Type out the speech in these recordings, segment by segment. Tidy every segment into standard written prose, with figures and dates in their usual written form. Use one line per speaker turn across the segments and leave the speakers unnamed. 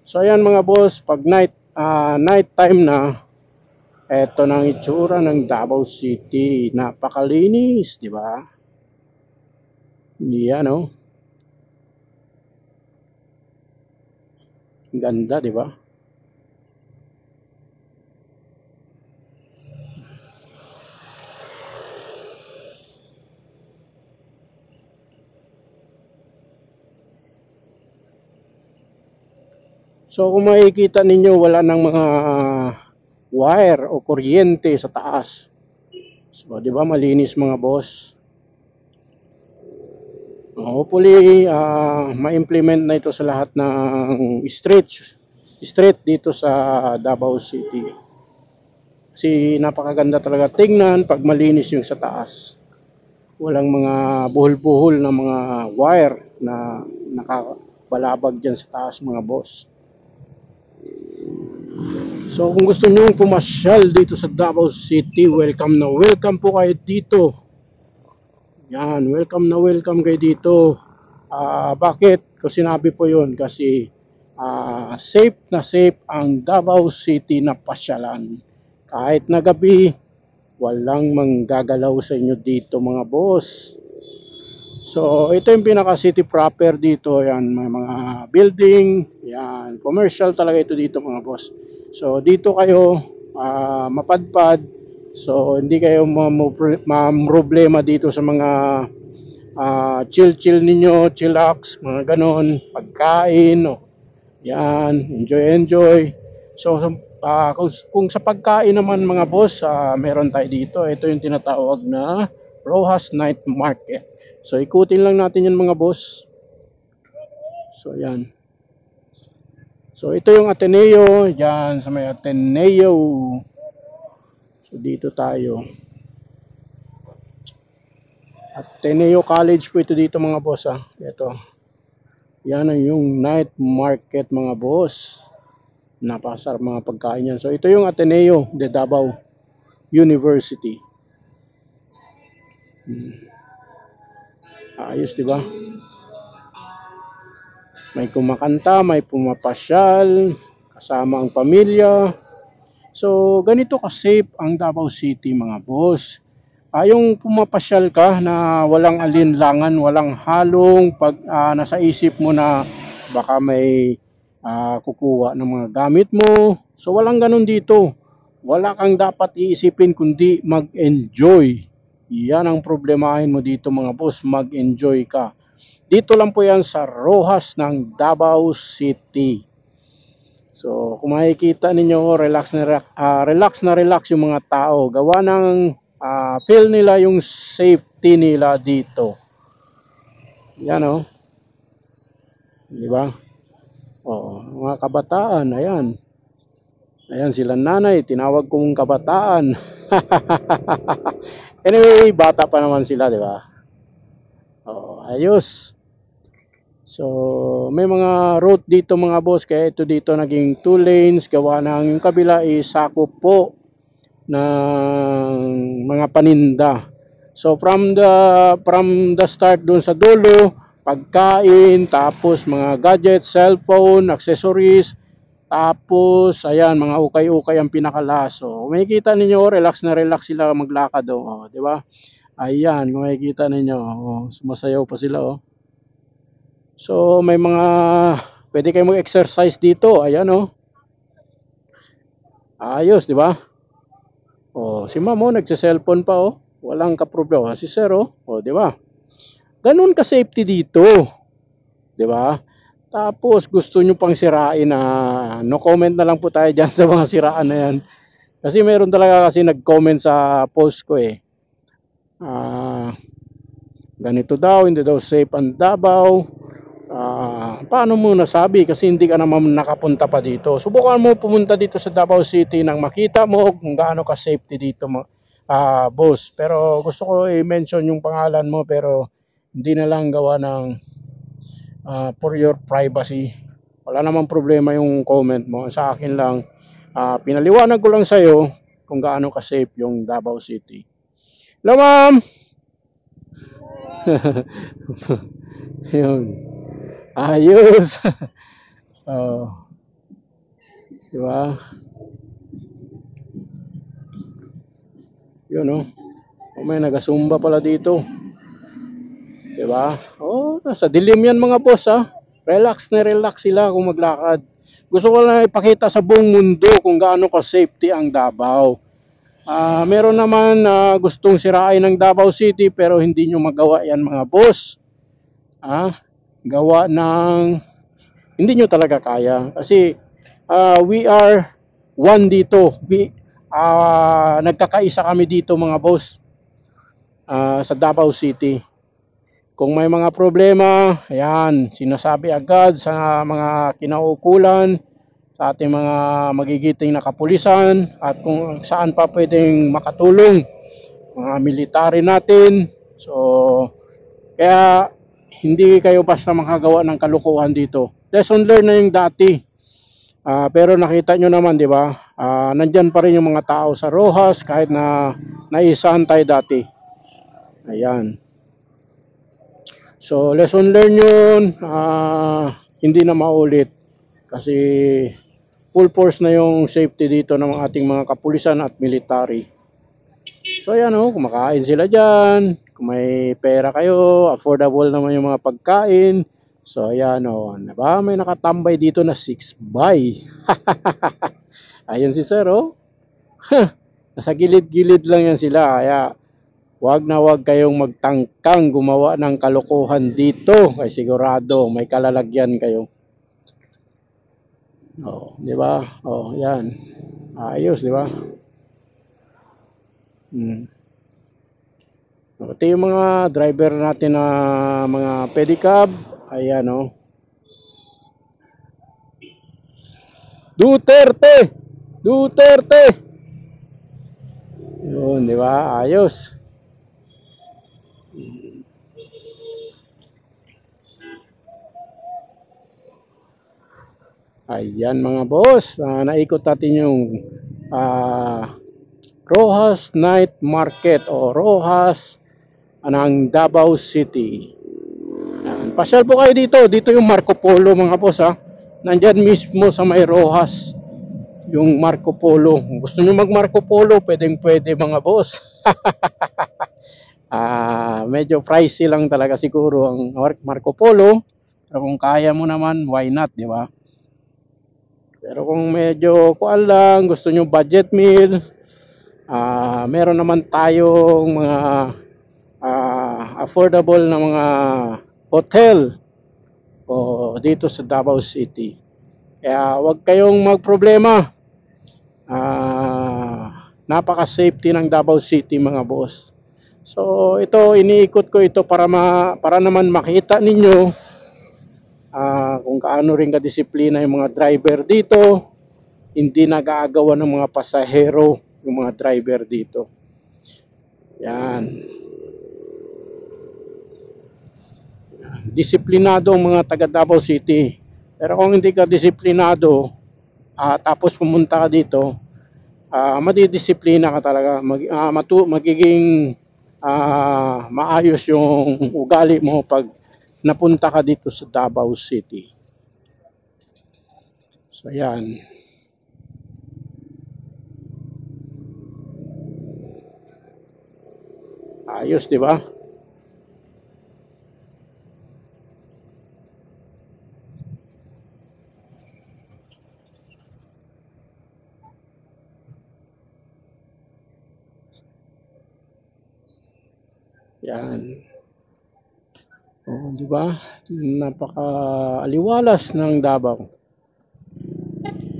So ayan mga boss, pag night time na, eto nang itsura ng Davao City. Napakalinis, di ba? Yan oh. Ganda, di ba? So kung makikita ninyo, wala nang mga wire o kuryente sa taas. So, di ba malinis mga boss? Hopefully, ma-implement na ito sa lahat ng street dito sa Davao City. Kasi napakaganda talaga tingnan pag malinis yung sa taas. Walang mga buhol-buhol na mga wire na nakabalabag dyan sa taas mga boss. So kung gusto nyo pumasyal dito sa Davao City, welcome na welcome po kayo dito. Yan, welcome kayo dito. Bakit ko sinabi po yun? Kasi safe na safe ang Davao City na pasyalan. Kahit na gabi, walang manggagalaw sa inyo dito mga boss. So ito yung pinaka city proper dito. Yan, may mga building. Yan, commercial talaga ito dito mga boss. So dito kayo mapadpad. So hindi kayo problema dito sa mga chill ninyo, chillax, mga ganon, pagkain, yan, enjoy. So kung sa pagkain naman mga boss, meron tayo dito. Ito yung tinatawag na Rojas Night Market. So ikutin lang natin yan mga boss. So yan. So ito yung Ateneo, yan sa may Ateneo. So dito tayo. Ateneo College po ito dito mga boss Ito. Yan ang yung night market mga boss. Napasarap mga pagkain yan. So ito yung Ateneo de Davao University. Ayos, di ba? May kumakanta, may pumapasyal, kasama ang pamilya. So ganito ka-safe ang Davao City mga boss. Yung pumapasyal ka na walang alinlangan, walang halong pag nasa isip mo na baka may kukuha ng mga gamit mo. So walang ganun dito. Wala kang dapat iisipin kundi mag-enjoy. Yan ang problemahin mo dito mga boss, mag-enjoy ka. Dito lang po yan sa Rojas ng Davao City. So kung makikita ninyo, relax na relax yung mga tao. Gawa ng feel nila yung safety nila dito. Yan di ba? Mga kabataan, ayan. Ayan sila nanay, tinawag kong kabataan. Anyway, bata pa naman sila, di ba? Ayos. So, may mga route dito mga boss, kaya ito dito naging 2 lanes, gawa ng yung kabila is sakop po ng mga paninda. So from the start doon sa dulo, pagkain, tapos mga gadgets, cellphone, accessories, tapos ayan mga ukay-ukay ang pinakalas. So makikita ninyo, relax na relax sila maglakad di ba? Ayan, kung makikita ninyo, sumasayaw pa sila So may mga pwede kayo mag-exercise dito. Ayan ayos, di ba? Si ma'am nagse-cellphone pa walang kaproblema. Si sir di ba? Ganun ka safety dito. Di ba? Tapos gusto nyo pang sirain no comment na lang po tayo diyan sa mga siraan na yan. Kasi meron talaga kasi nag-comment sa post ko ganito daw, hindi daw safe ang Davao. Paano mo nasabi kasi hindi ka naman nakapunta pa dito. Subukan mo pumunta dito sa Davao City nang makita mo kung gaano ka safety dito boss. Pero gusto ko i-mention yung pangalan mo pero hindi na lang gawa ng for your privacy. Wala namang problema yung comment mo. Sa akin lang pinaliwanag ko lang sa'yo kung gaano ka safe yung Davao City. Hello ma'am. Yun. Ayos. Di ba? Yun, oh. May nagasumba pala dito. Di ba? Oh, nasa dilim yan mga boss, ha. Relax na relax sila kung maglakad. Gusto ko lang ipakita sa buong mundo kung gaano ka safety ang Davao. Meron naman na gustong sirain ng Davao City pero hindi nyo magawa yan mga boss. Gawa ng hindi nyo talaga kaya. Kasi we are one dito. Nagkakaisa kami dito mga boss sa Davao City. Kung may mga problema, ayan, sinasabi agad sa mga kinaukulan, sa ating mga magigiting na kapulisan, at kung saan pa pwedeng makatulong, mga military natin. So, kaya hindi kayo basta makagawa ng kalukuhan dito. Lesson learned na yung dati. Pero nakita nyo naman, di ba? Nandyan pa rin yung mga tao sa Rojas kahit na naisahan tayo dati. Ayan. So, lesson learned yun. Hindi na maulit. Kasi full force na yung safety dito ng ating mga kapulisan at military. So, ayan o. Kumakain sila dyan. Kung may pera kayo, affordable naman yung mga pagkain. So, ayan o. Diba? May nakatambay dito na 6 by. Ayun si sir o. Nasa gilid-gilid lang yan sila. Kaya, wag na wag kayong magtangkang gumawa ng kalokohan dito. Kaya sigurado may kalalagyan kayo. Oh, di ba? Oh, yan. Ayos, di ba? Ito yung mga driver natin na mga pedicab. Ayan, oh. Duterte! Duterte! Yun, di ba? Ayos. Ayan mga boss, naikot natin yung Rojas Night Market o Rojas ng Davao City. Ayan. Pasyal po kayo dito, dito yung Marco Polo mga boss ha. Nandyan mismo sa may Rojas yung Marco Polo. Kung gusto nyo mag Marco Polo, pwedeng pwede mga boss. Medyo pricey lang talaga siguro ang Marco Polo. Pero kung kaya mo naman, why not, di ba? Pero kung medyo kuan lang, gusto nyo budget meal, meron naman tayong mga affordable na mga hotel dito sa Davao City. Kaya wag kayong magproblema. Napaka-safety ng Davao City mga boss. So ito, iniikot ko ito para naman makita ninyo kung kaano rin kadisiplina yung mga driver dito. Hindi nag-aagawan ng mga pasahero yung mga driver dito. Yan. Disiplinado ang mga taga Davao City. Pero kung hindi ka disiplinado, tapos pumunta ka dito, madidisiplina ka talaga. Magiging maayos yung ugali mo pag napunta ka dito sa Davao City. So yan. Ayos, di ba? Yan. Oh, di ba? Napaka-aliwalas ng Davao.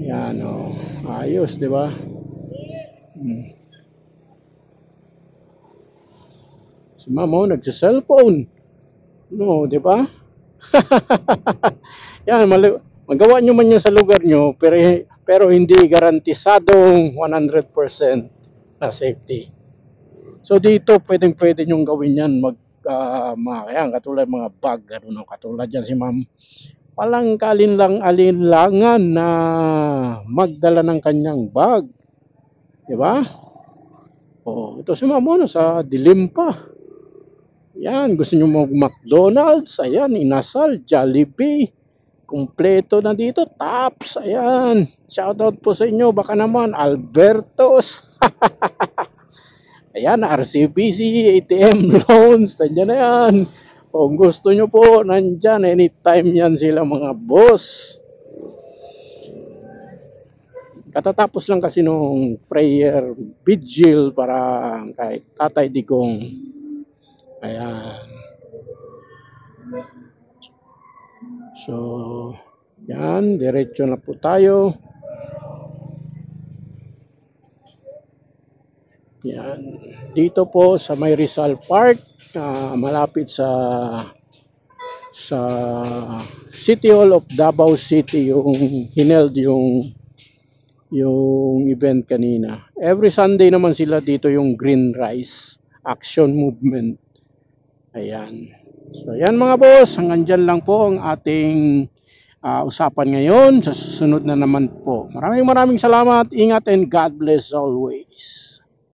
Yan, oh. Ayos, di ba? Si Mama, nagsa-cellphone. No, di ba? Yan, magawa nyo man yan sa lugar nyo, pero hindi garantisadong 100% na safety. So dito, pwede nyong gawin yan. Yan, katulad mga bag, katulad yan si Ma'am. Walang alinlangan na magdala ng kanyang bag. Di ba? Oh, ito si Ma'am, sa dilim pa. Yan, gusto nyo mag-McDonald's, ayan, inasal, Jollibee, kumpleto na dito. Tops. Ayan. Shoutout po sa inyo. Baka naman Albertos. Ayan, RCBC, ATM loans. Nandiyan na yan. Kung gusto nyo po, nandyan. Anytime yan sila mga boss. Katatapos lang kasi nung prayer vigil para kay Tatay Digong. Ayan. So, yan, diretso na po tayo. Yan. Dito po sa may Rizal Park, malapit sa City Hall of Davao City yung hineld yung event kanina. Every Sunday naman sila dito yung Green Rice Action Movement. Ayan. So, yan mga boss. Hanggang dyan lang po ang ating usapan ngayon. Sa susunod na naman po. Maraming salamat. Ingat and God bless always.